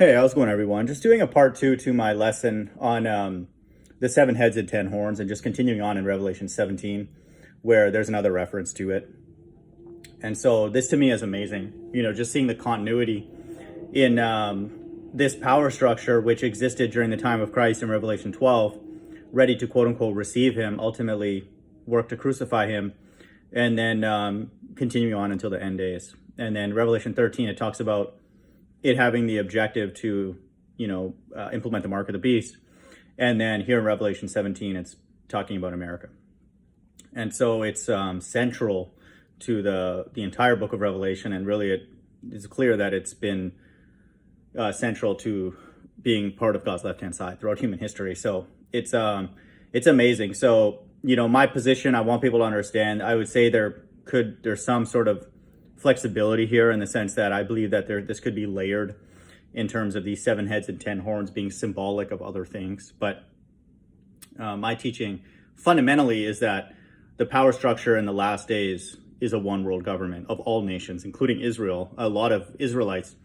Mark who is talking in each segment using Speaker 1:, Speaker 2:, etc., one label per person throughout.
Speaker 1: Hey, how's it going, everyone? Just doing a part two to my lesson on the seven heads and 10 horns, and just continuing on in Revelation 17, where there's another reference to it. And so this to me is amazing, just seeing the continuity in this power structure, which existed during the time of Christ in Revelation 12, ready to quote unquote receive him, ultimately work to crucify him, and then continuing on until the end days. And then Revelation 13, it talks about it having the objective to, implement the mark of the beast. And then here in Revelation 17, it's talking about America. And so it's central to the entire book of Revelation. And really it is clear that it's been central to being part of God's left-hand side throughout human history. So it's amazing. So, my position, I want people to understand, I would say there's some sort of flexibility here in the sense that I believe that this could be layered in terms of these 7 heads and 10 horns being symbolic of other things. But my teaching fundamentally is that the power structure in the last days is a one world government of all nations, including Israel. A lot of Israelites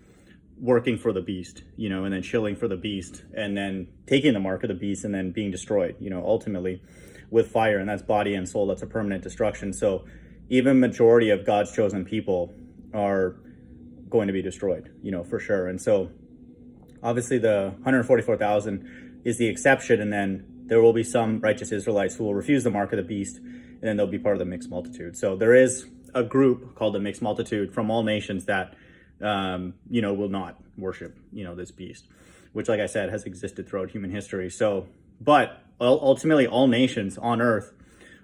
Speaker 1: working for the beast, and then chilling for the beast, and then taking the mark of the beast and then being destroyed, ultimately with fire. And that's body and soul. That's a permanent destruction. So even majority of God's chosen people are going to be destroyed, for sure. And so obviously the 144,000 is the exception. And then there will be some righteous Israelites who will refuse the mark of the beast, and then they'll be part of the mixed multitude. So there is a group called the mixed multitude from all nations that, will not worship, this beast, which, like I said, has existed throughout human history. So, but ultimately all nations on earth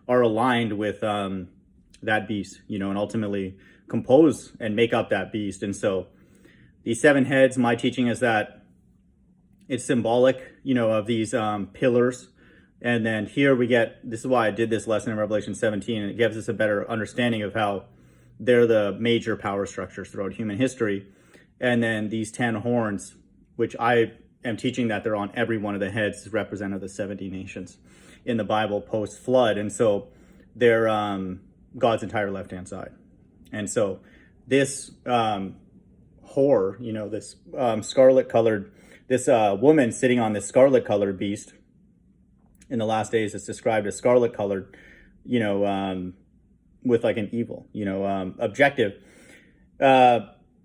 Speaker 1: are aligned with, that beast, and ultimately compose and make up that beast. And so these 7 heads, my teaching is that it's symbolic, of these pillars. And then here this is why I did this lesson in Revelation 17, and it gives us a better understanding of how they're the major power structures throughout human history. And then these 10 horns, which I am teaching that they're on every one of the heads, represent the 70 nations in the Bible post-flood. And so they're God's entire left-hand side. And so this whore, this scarlet-colored, this woman sitting on this scarlet-colored beast in the last days is described as scarlet-colored, with like an evil, objective,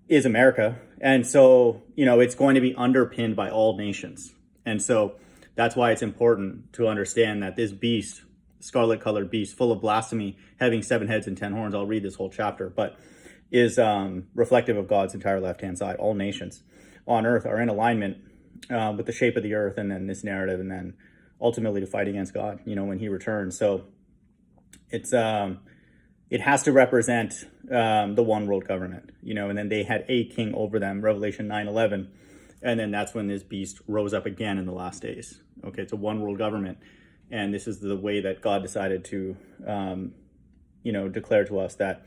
Speaker 1: is America. And so, it's going to be underpinned by all nations. And so that's why it's important to understand that this beast, scarlet-colored beast, full of blasphemy, having 7 heads and 10 horns, I'll read this whole chapter, but is reflective of God's entire left-hand side. All nations on earth are in alignment with the shape of the earth, and then this narrative, and then ultimately to fight against God, when he returns. So it has to represent the one world government, and then they had a king over them, Revelation 9:11, and then that's when this beast rose up again in the last days. Okay, it's a one world government. And this is the way that God decided to, declare to us that,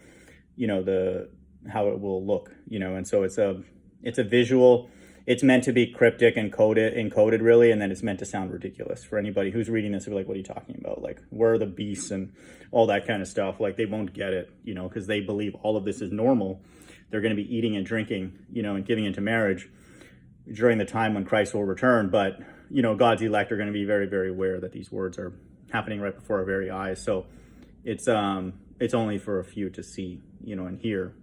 Speaker 1: how it will look, and so it's a visual. It's meant to be cryptic and encoded really, and then it's meant to sound ridiculous for anybody who's reading this. They're like, what are you talking about? Like, where are the beasts and all that kind of stuff? Like, they won't get it, because they believe all of this is normal. They're going to be eating and drinking, and giving into marriage during the time when Christ will return. But God's elect are going to be very, very aware that these words are happening right before our very eyes. So it's only for a few to see, and hear.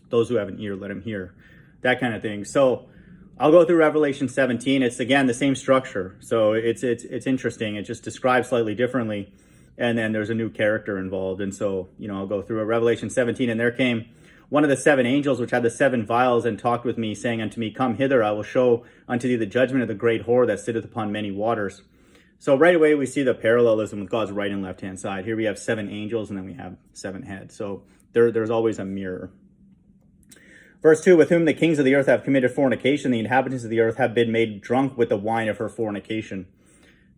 Speaker 1: Those who have an ear, let them hear, that kind of thing. So I'll go through Revelation 17. It's, again, the same structure. So it's interesting. It just describes slightly differently. And then there's a new character involved. And so, I'll go through Revelation 17. And there came one of the 7 angels, which had the 7 vials, and talked with me, saying unto me, Come hither, I will show unto thee the judgment of the great whore that sitteth upon many waters. So right away, we see the parallelism with God's right and left-hand side. Here we have 7 angels, and then we have 7 heads. So there's always a mirror. Verse 2, with whom the kings of the earth have committed fornication, the inhabitants of the earth have been made drunk with the wine of her fornication.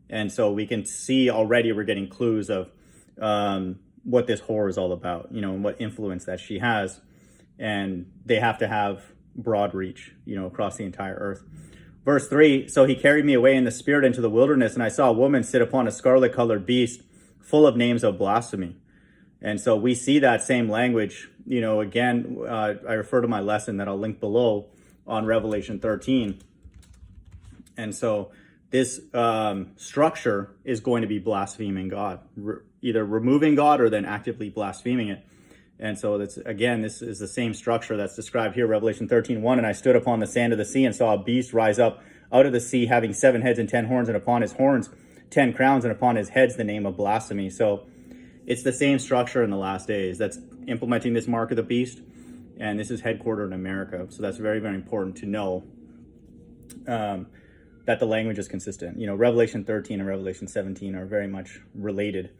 Speaker 1: And so we can see already we're getting clues of what this whore is all about, and what influence that she has. And they have to have broad reach, across the entire earth. Verse 3, so he carried me away in the spirit into the wilderness, and I saw a woman sit upon a scarlet-colored beast, full of names of blasphemy. And so we see that same language, again, I refer to my lesson that I'll link below on Revelation 13. And so this structure is going to be blaspheming God, either removing God or then actively blaspheming it. And so that's, again, this is the same structure that's described here, Revelation 13:1. And I stood upon the sand of the sea and saw a beast rise up out of the sea, having 7 heads and 10 horns, and upon his horns 10 crowns, and upon his heads the name of blasphemy. So it's the same structure in the last days that's implementing this mark of the beast. And this is headquartered in America. So that's very, very important to know that the language is consistent. Revelation 13 and Revelation 17 are very much related.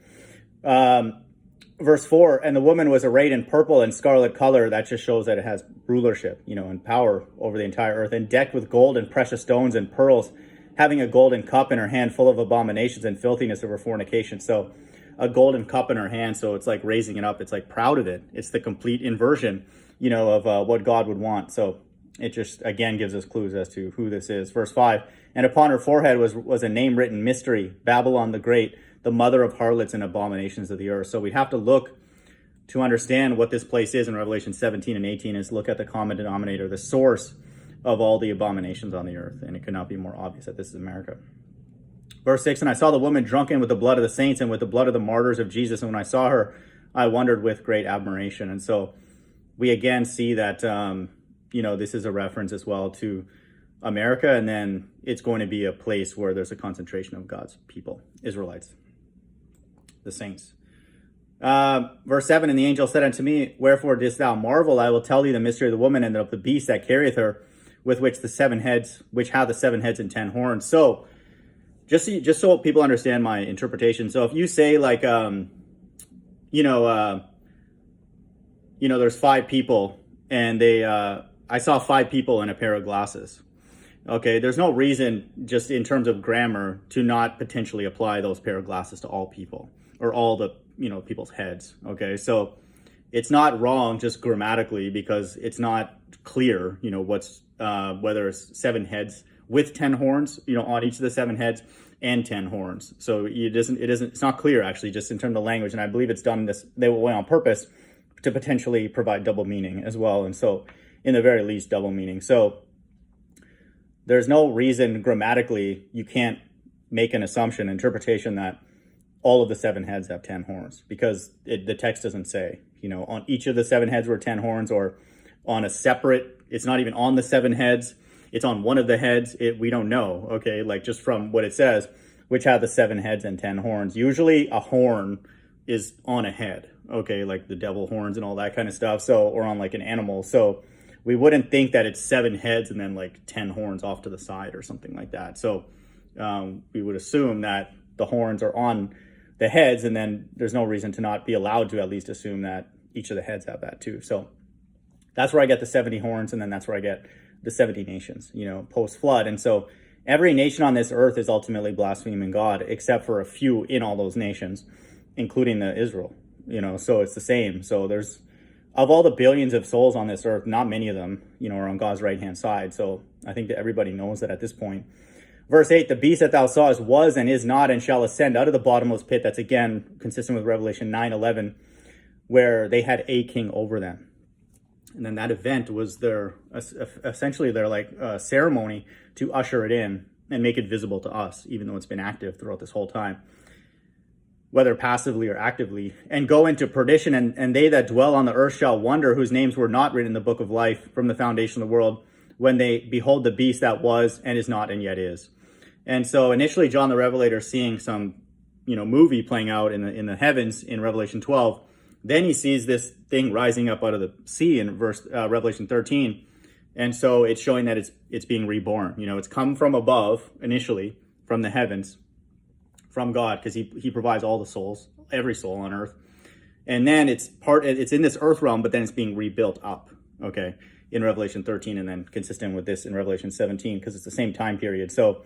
Speaker 1: Verse 4, and the woman was arrayed in purple and scarlet color. That just shows that it has rulership, and power over the entire earth, and decked with gold and precious stones and pearls, having a golden cup in her hand full of abominations and filthiness of her fornication. So a golden cup in her hand, so it's like raising it up. It's like proud of it. It's the complete inversion, of what God would want. So it just, again, gives us clues as to who this is. Verse 5, and upon her forehead was a name written, Mystery, Babylon the Great, the mother of harlots and abominations of the earth. So we'd have to look to understand what this place is in Revelation 17 and 18 is look at the common denominator, the source of all the abominations on the earth. And it could not be more obvious that this is America. Verse 6, and I saw the woman drunken with the blood of the saints and with the blood of the martyrs of Jesus. And when I saw her, I wondered with great admiration. And so we again see that, this is a reference as well to America. And then it's going to be a place where there's a concentration of God's people, Israelites, the saints. Verse 7, and the angel said unto me, wherefore didst thou marvel? I will tell thee the mystery of the woman and of the beast that carrieth her, with which the 7 heads, which have the 7 heads and 10 horns. So just so people understand my interpretation. So if you say like, there's 5 people and I saw 5 people in a pair of glasses. Okay, there's no reason just in terms of grammar to not potentially apply those pair of glasses to all people or all the, people's heads. Okay, so it's not wrong just grammatically because it's not clear, what's, whether it's 7 heads with 10 horns, on each of the 7 heads and 10 horns. So it's not clear actually just in terms of language. And I believe it's done this way on purpose to potentially provide double meaning as well. And so in the very least, double meaning. So there's no reason grammatically you can't make an assumption, interpretation that all of the 7 heads have 10 horns because the text doesn't say, on each of the 7 heads were 10 horns or on a separate, it's not even on the 7 heads. It's on one of the heads. We don't know. Okay. Like just from what it says, which have the 7 heads and 10 horns. Usually a horn is on a head. Okay. Like the devil horns and all that kind of stuff. So, or on like an animal. So we wouldn't think that it's 7 heads and then like 10 horns off to the side or something like that. So we would assume that the horns are on the heads, and then there's no reason to not be allowed to at least assume that each of the heads have that too. So that's where I get the 70 horns, and then that's where I get the 70 nations, post-flood. And so every nation on this earth is ultimately blaspheming God, except for a few in all those nations, including the Israel, so it's the same. So there's, of all the billions of souls on this earth, not many of them, are on God's right-hand side. So I think that everybody knows that at this point. Verse 8, the beast that thou sawest was and is not and shall ascend out of the bottomless pit. That's again consistent with Revelation 9:11, where they had a king over them. And then that event was essentially their ceremony to usher it in and make it visible to us, even though it's been active throughout this whole time, whether passively or actively, and go into perdition. And they that dwell on the earth shall wonder, whose names were not written in the book of life from the foundation of the world, when they behold the beast that was and is not and yet is. And so initially John the Revelator seeing some, movie playing out in the heavens in Revelation 12. Then he sees this thing rising up out of the sea in Revelation 13. And so it's showing that it's being reborn. It's come from above initially, from the heavens, from God, because he provides all the souls, every soul on earth. And then it's in this earth realm, but then it's being rebuilt up, okay, in Revelation 13, and then consistent with this in Revelation 17, because it's the same time period. So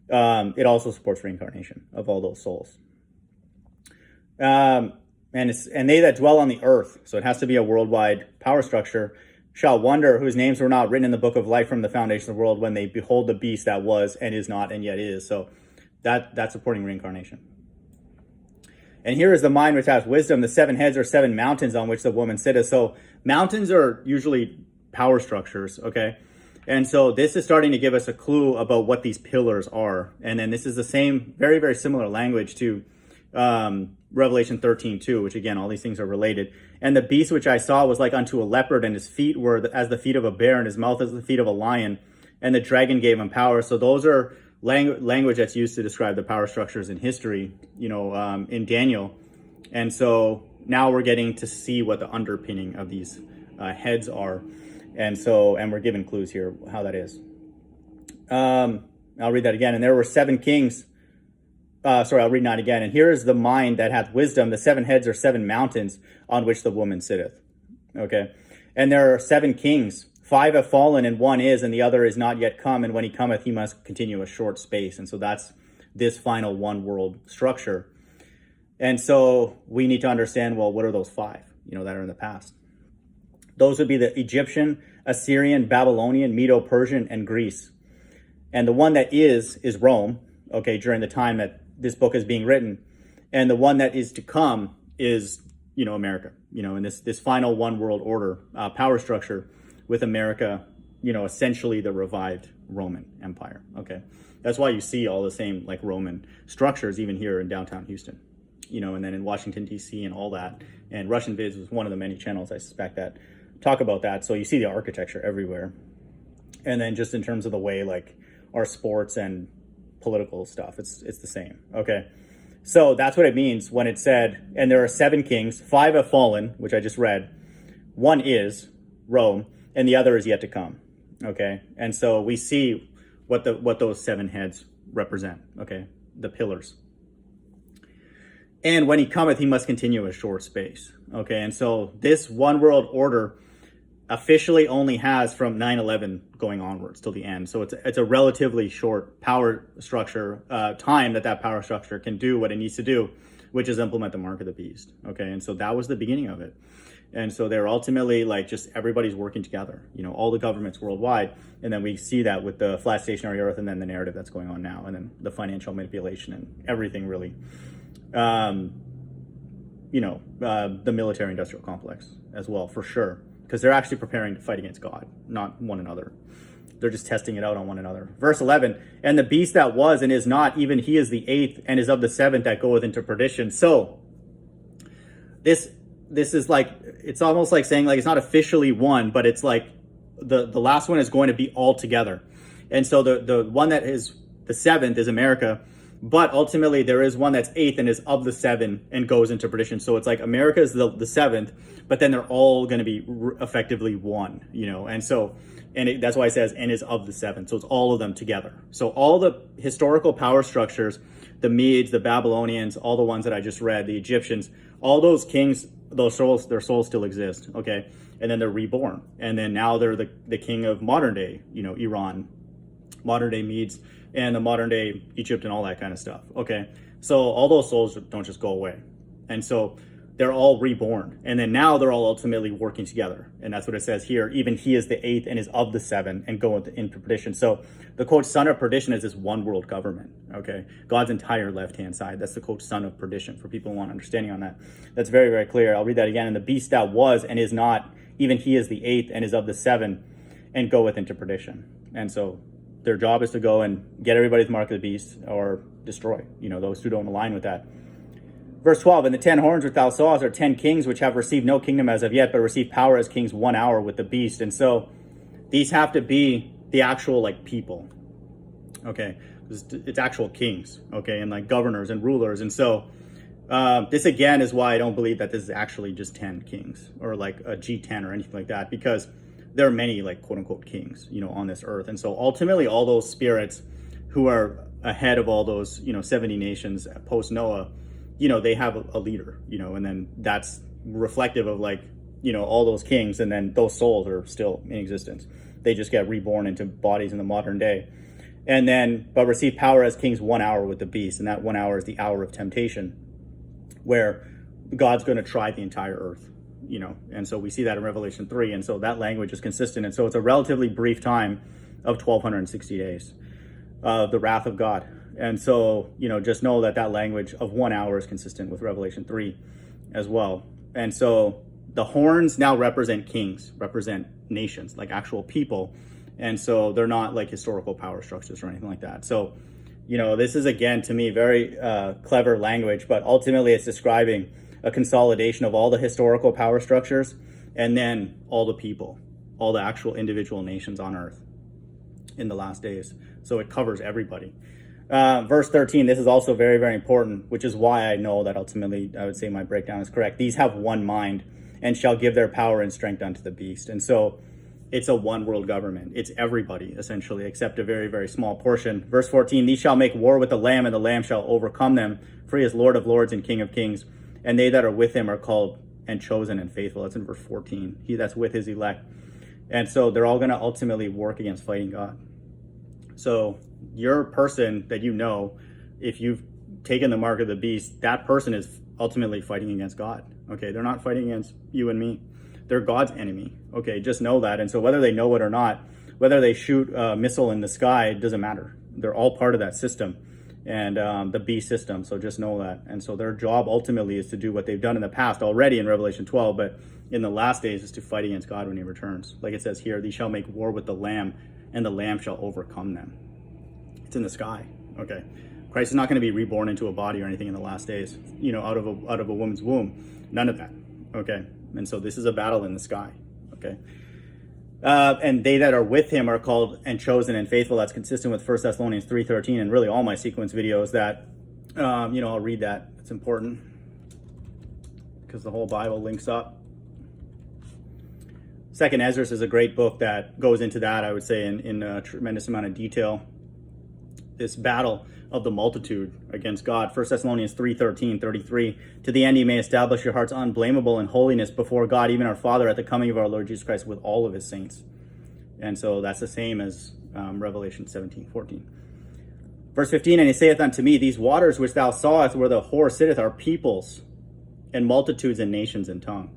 Speaker 1: it also supports reincarnation of all those souls. And they that dwell on the earth, so it has to be a worldwide power structure, shall wonder, whose names were not written in the book of life from the foundation of the world, when they behold the beast that was and is not and yet is. So that's supporting reincarnation. And here is the mind which has wisdom. The 7 heads are 7 mountains on which the woman sitteth. So mountains are usually power structures, okay? And so this is starting to give us a clue about what these pillars are. And then this is the same, very, very similar language to Revelation 13:2, which again, all these things are related. And the beast which I saw was like unto a leopard, and his feet were as the feet of a bear, and his mouth as the feet of a lion. And the dragon gave him power. So those are language that's used to describe the power structures in history, in Daniel. And so now we're getting to see what the underpinning of these heads are. And we're given clues here how that is. I'll read that again. And there were 7 kings. I'll read 9 again. And here is the mind that hath wisdom. The 7 heads are 7 mountains on which the woman sitteth. Okay. And there are 7 kings. 5 have fallen, and 1 is, and the other is not yet come. And when he cometh, he must continue a short space. And so that's this final one world structure. And so we need to understand, well, what are those 5, that are in the past? Those would be the Egyptian, Assyrian, Babylonian, Medo-Persian, and Greece. And the one that is Rome, okay, during the time that this book is being written. And the one that is to come is, America, in this final one world order power structure with America, essentially the revived Roman Empire, okay? That's why you see all the same like Roman structures even here in downtown Houston, and then in Washington, D.C. and all that. And Russian Viz was one of the many channels, I suspect, that talk about that. So you see the architecture everywhere. And then just in terms of the way like our sports and political stuff, it's the same, okay? So that's what it means when it said, and there are 7 kings, 5 have fallen, which I just read. 1 is Rome, and the other is yet to come, okay? And so we see what those 7 heads represent, okay? The pillars. And when he cometh, he must continue a short space, okay? And so this one world order officially only has from 9/11 going onwards till the end. So it's a relatively short power structure time that power structure can do what it needs to do, which is implement the mark of the beast, okay? And so that was the beginning of it. And so they're ultimately like just everybody's working together, all the governments worldwide. And then we see that with the flat stationary earth, and then the narrative that's going on now, and then the financial manipulation and everything really. The military industrial complex as well, for sure, because they're actually preparing to fight against God, not one another. They're just testing it out on one another. Verse 11, and the beast that was and is not, even he is the 8th and is of the 7th that goeth into perdition. So this is like, it's almost like saying like it's not officially one, but it's like the last one is going to be all together. And so the one that is the 7th is America, but ultimately there is one that's 8th and is of the 7 and goes into perdition. So it's like America is the 7th, but then they're all going to be effectively one, and so, that's why it says, and is of the 7th. So it's all of them together. So all the historical power structures, the Medes, the Babylonians, all the ones that I just read, the Egyptians, all those kings, their souls still exist, okay? And then they're reborn. And then now they're the king of modern day, Iran, modern day Medes, and the modern day Egypt and all that kind of stuff, okay? So all those souls don't just go away. And so they're all reborn. And then now they're all ultimately working together. And that's what it says here. Even he is the 8th and is of the 7 and go into perdition. So the quote, son of perdition is this one world government, okay? God's entire left-hand side. That's the quote, son of perdition, for people who want understanding on that. That's very, very clear. I'll read that again. And the beast that was and is not, even he is the 8th and is of the 7 and goeth into perdition. And so their job is to go and get everybody's mark of the beast or destroy, those who don't align with that. Verse 12, and the 10 horns which thou sawest are 10 kings which have received no kingdom as of yet, but receive power as kings 1 hour with the beast. And so these have to be the actual like people, okay? It's actual kings, okay? And like governors and rulers. And so this again is why I don't believe that this is actually just 10 kings or like a G10 or anything like that, because there are many like quote unquote kings, on this earth. And so ultimately all those spirits who are ahead of all those, 70 nations post Noah, they have a leader, and then that's reflective of like, all those kings, and then those souls are still in existence. They just get reborn into bodies in the modern day. And then, but receive power as kings 1 hour with the beast. And that 1 hour is the hour of temptation, where God's going to try the entire earth, and so we see that in Revelation 3. And so that language is consistent. And so it's a relatively brief time of 1260 days, the wrath of God. And so, just know that language of 1 hour is consistent with Revelation 3 as well. And so the horns now represent kings, represent nations, like actual people. And so they're not like historical power structures or anything like that. So, this is, again, to me, very clever language, but ultimately it's describing a consolidation of all the historical power structures and then all the people, all the actual individual nations on earth in the last days. So it covers everybody. Verse 13, this is also very, very important, which is why I know that ultimately I would say my breakdown is correct. These have one mind and shall give their power and strength unto the beast. And so it's a one world government. It's everybody, essentially, except a very, very small portion. Verse 14, these shall make war with the Lamb, and the Lamb shall overcome them, for he is Lord of lords and King of kings. And they that are with him are called and chosen and faithful. That's in verse 14. He that's with his elect. And so they're all going to ultimately work against fighting God. So your person that if you've taken the mark of the beast, that person is ultimately fighting against God. Okay, they're not fighting against you and me. They're God's enemy. Okay, just know that. And so whether they know it or not, whether they shoot a missile in the sky, it doesn't matter. They're all part of that system and the beast system. So just know that. And so their job ultimately is to do what they've done in the past already in Revelation 12, but in the last days is to fight against God when he returns. Like it says here, these shall make war with the Lamb, and the Lamb shall overcome them. It's in the sky. Okay. Christ is not going to be reborn into a body or anything in the last days, out of a woman's womb. None of that. Okay. And so this is a battle in the sky. Okay. And they that are with him are called and chosen and faithful. That's consistent with 1 Thessalonians 3:13 and really all my sequence videos that, I'll read that. It's important because the whole Bible links up. Second Esdras is a great book that goes into that, I would say, in a tremendous amount of detail. This battle of the multitude against God. 1 Thessalonians 3:13-33. To the end ye may establish your hearts unblameable in holiness before God, even our Father, at the coming of our Lord Jesus Christ with all of his saints. And so that's the same as Revelation 17:14. Verse 15, and he saith unto me, these waters which thou sawest where the whore sitteth are peoples and multitudes and nations and tongue.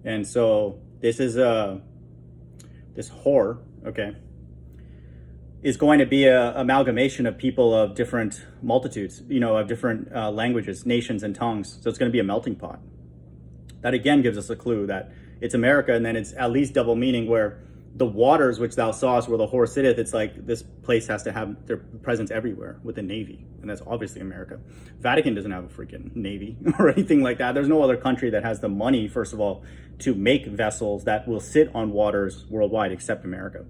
Speaker 1: And so this is this whore, okay, is going to be a amalgamation of people of different multitudes, of different languages, nations, and tongues. So it's going to be a melting pot. That again gives us a clue that it's America, and then it's at least double meaning where the waters which thou sawest where the whore sitteth, it's like this place has to have their presence everywhere with a navy, and that's obviously America. Vatican doesn't have a freaking navy or anything like that. There's no other country that has the money, first of all, to make vessels that will sit on waters worldwide except America.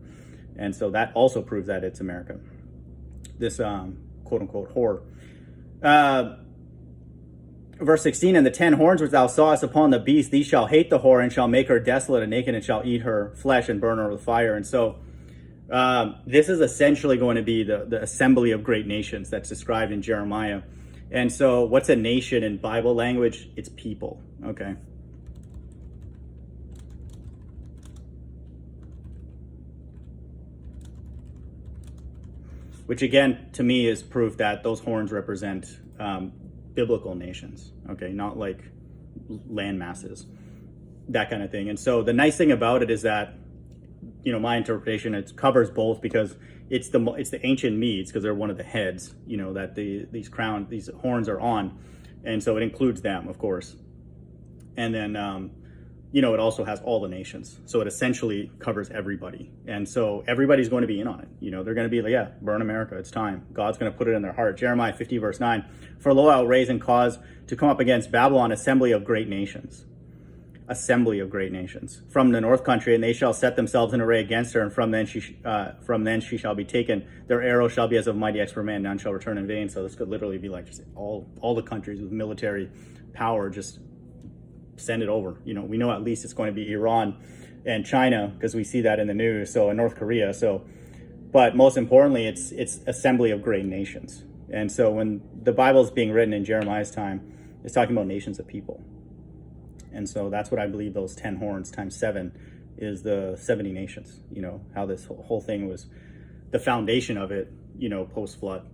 Speaker 1: And so that also proves that it's America, this quote-unquote whore. Verse 16, and the 10 horns which thou sawest upon the beast, these shall hate the whore, and shall make her desolate and naked, and shall eat her flesh and burn her with fire. And so this is essentially going to be the assembly of great nations that's described in Jeremiah. And so what's a nation in Bible language? It's people, okay? Which again, to me, is proof that those horns represent biblical nations, okay? Not like land masses, that kind of thing. And so the nice thing about it is that, my interpretation, it covers both because it's the ancient Medes, because they're one of the heads, that these horns are on. And so it includes them, of course. And then, it also has all the nations. So it essentially covers everybody. And so everybody's going to be in on it. They're going to be like, yeah, burn America. It's time. God's going to put it in their heart. Jeremiah 50 verse 9, for lo, I'll raise and cause to come up against Babylon assembly of great nations. Assembly of great nations from the north country, and they shall set themselves in array against her, and from thence she shall be taken. Their arrow shall be as of mighty expert man, none shall return in vain. So this could literally be like just all the countries with military power, just send it over. We know at least it's going to be Iran and China, because we see that in the news. So, and North Korea. So, but most importantly, it's assembly of great nations. And so when the Bible is being written in Jeremiah's time, it's talking about nations of people. And so that's what I believe those 10 horns times 7 is the 70 nations, how this whole thing was the foundation of it, post flood.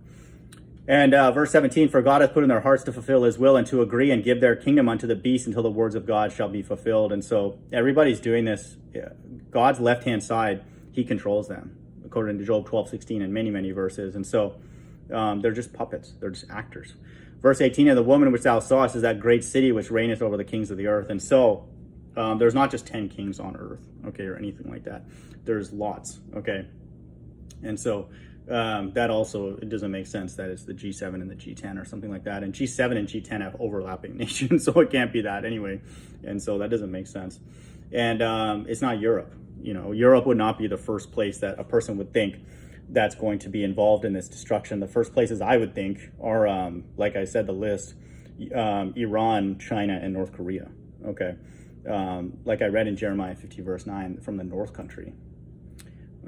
Speaker 1: And verse 17, for God hath put in their hearts to fulfill his will and to agree and give their kingdom unto the beast until the words of God shall be fulfilled. And so everybody's doing this. God's left-hand side, he controls them, according to Job 12:16 and many, many verses. And so they're just puppets. They're just actors. Verse 18, and the woman which thou sawest is that great city which reigneth over the kings of the earth. And so There's not just 10 kings on earth, okay, or anything like that. There's lots, okay? And so that also, it doesn't make sense that it's the G7 and the G10 or something like that. And G7 and G10 have overlapping nations, so it can't be that anyway. And so that doesn't make sense. And it's not Europe. You know, Europe would not be the first place that a person would think that's going to be involved in this destruction. The first places I would think are, like I said, the list, Iran, China, and North Korea. Okay. Like I read in Jeremiah 50 verse 9, from the North country.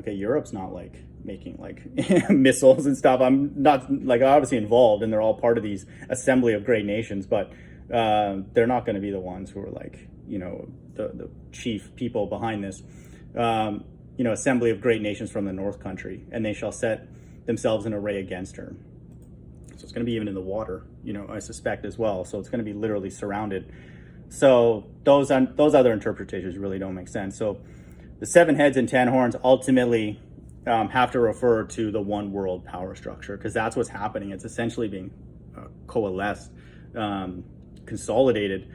Speaker 1: Okay, Europe's not like making like missiles and stuff. I'm not like obviously involved, and they're all part of these assembly of great nations, but they're not going to be the ones who are like, you know, the chief people behind this. You know, assembly of great nations from the North country, and they shall set themselves in array against her. So it's going to be even in the water, you know, I suspect as well. So it's going to be literally surrounded. So those other interpretations really don't make sense. So the 7 heads and 10 horns ultimately have to refer to the one world power structure, because that's what's happening. It's essentially being coalesced, consolidated,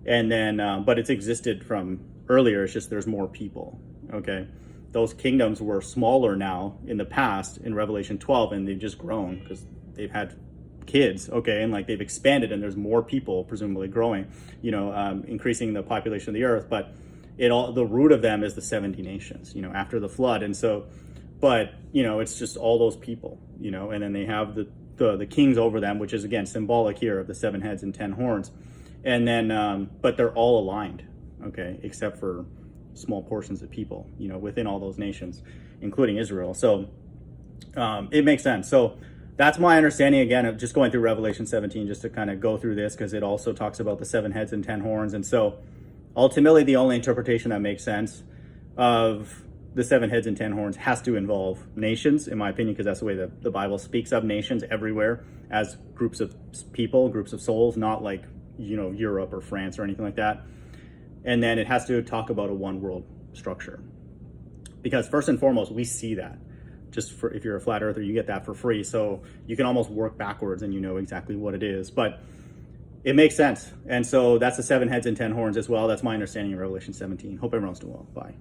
Speaker 1: and then but it's existed from earlier. It's just there's more people. Okay, those kingdoms were smaller now in the past in Revelation 12, and they've just grown because they've had kids, okay, and like they've expanded, and there's more people presumably growing, you know, increasing the population of the earth. But the root of them is the 70 nations, you know, after the flood. And so, but you know, it's just all those people, you know, and then they have the kings over them, which is again symbolic here of the 7 heads and 10 horns. And then but they're all aligned, okay, except for small portions of people, you know, within all those nations, including Israel. So it makes sense. So that's my understanding, again, of just going through Revelation 17, just to kind of go through this, because it also talks about the 7 heads and 10 horns. And so ultimately, the only interpretation that makes sense of the 7 heads and 10 horns has to involve nations, in my opinion, because that's the way the Bible speaks of nations everywhere as groups of people, groups of souls, not like, you know, Europe or France or anything like that. And then it has to talk about a one world structure, because first and foremost, we see that. Just for, if you're a flat earther, you get that for free. So you can almost work backwards and you know exactly what it is. But it makes sense. And so that's the 7 heads and 10 horns as well. That's my understanding of Revelation 17. Hope everyone's doing well. Bye.